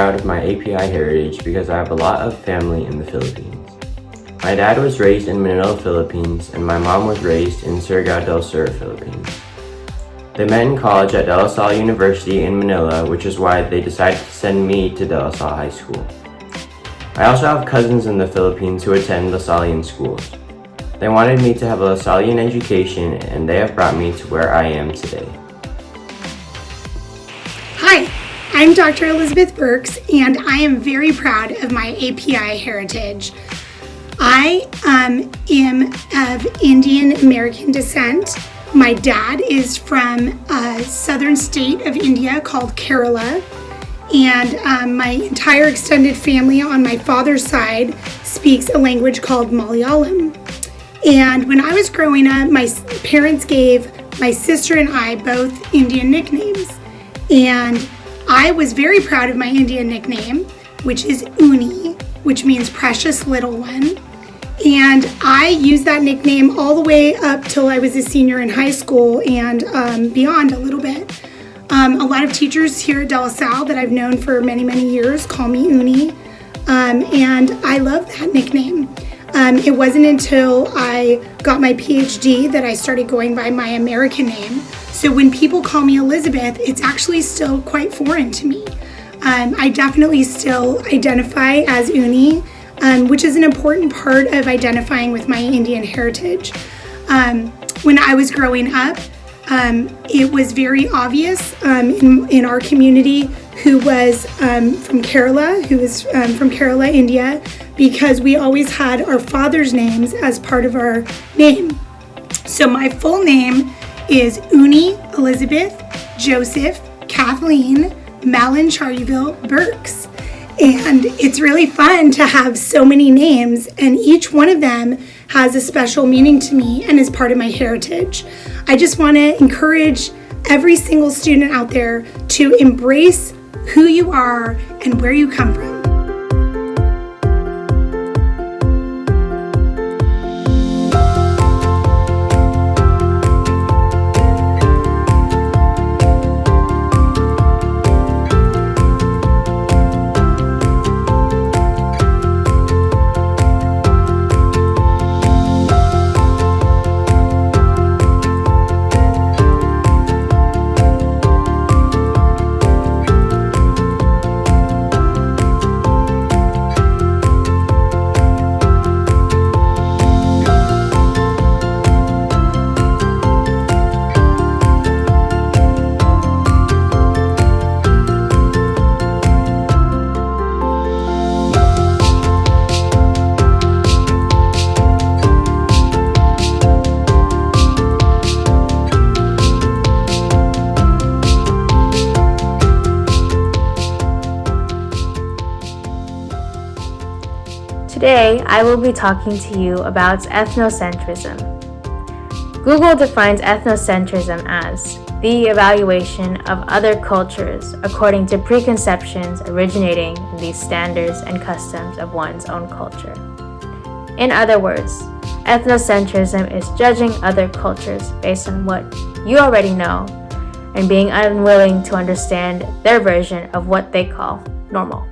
proud of my API heritage because I have a lot of family in the Philippines. My dad was raised in Manila, Philippines, and my mom was raised in Surigao del Sur, Philippines. They met in college at De La Salle University in Manila, which is why they decided to send me to De La Salle High School. I also have cousins in the Philippines who attend LaSallian schools. They wanted me to have a LaSallian education, and they have brought me to where I am today. Hi, I'm Dr. Elizabeth Burks, and I am very proud of my API heritage. I am of Indian American descent. My dad is from a southern state of India called Kerala, and my entire extended family on my father's side speaks a language called Malayalam. And when I was growing up, my parents gave my sister and I both Indian nicknames. And I was very proud of my Indian nickname, which is Uni, which means precious little one. And I used that nickname all the way up till I was a senior in high school and beyond a little bit. A lot of teachers here at De La Salle that I've known for many, many years call me Uni, and I love that nickname. It wasn't until I got my PhD that I started going by my American name. So when people call me Elizabeth, it's actually still quite foreign to me. I definitely still identify as Uni, which is an important part of identifying with my Indian heritage. When I was growing up, it was very obvious in our community who was from Kerala, India, because we always had our father's names as part of our name. So my full name is Uni Elizabeth Joseph Kathleen Malin Charleville Burks. And it's really fun to have so many names, and each one of them has a special meaning to me and is part of my heritage. I just want to encourage every single student out there to embrace who you are and where you come from. Today, I will be talking to you about ethnocentrism. Google defines ethnocentrism as the evaluation of other cultures according to preconceptions originating in the standards and customs of one's own culture. In other words, ethnocentrism is judging other cultures based on what you already know and being unwilling to understand their version of what they call normal.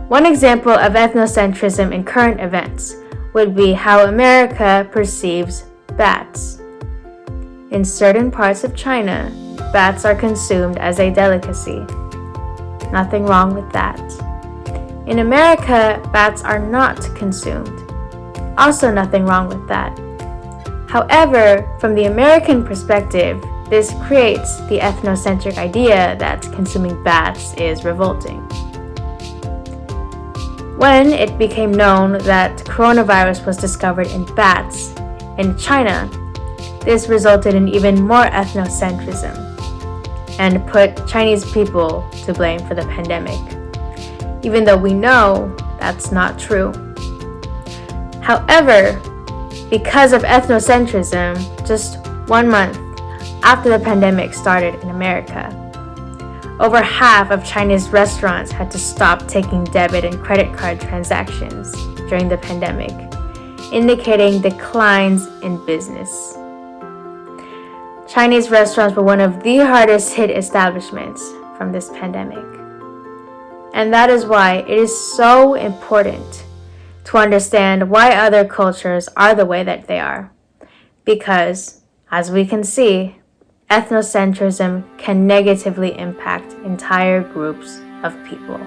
One example of ethnocentrism in current events would be how America perceives bats. In certain parts of China, bats are consumed as a delicacy. Nothing wrong with that. In America, bats are not consumed. Also nothing wrong with that. However, from the American perspective, this creates the ethnocentric idea that consuming bats is revolting. When it became known that coronavirus was discovered in bats in China, this resulted in even more ethnocentrism and put Chinese people to blame for the pandemic, even though we know that's not true. However, because of ethnocentrism, just 1 month after the pandemic started in America, over half of Chinese restaurants had to stop taking debit and credit card transactions during the pandemic, indicating declines in business. Chinese restaurants were one of the hardest hit establishments from this pandemic. And that is why it is so important to understand why other cultures are the way that they are. Because, as we can see, ethnocentrism can negatively impact entire groups of people.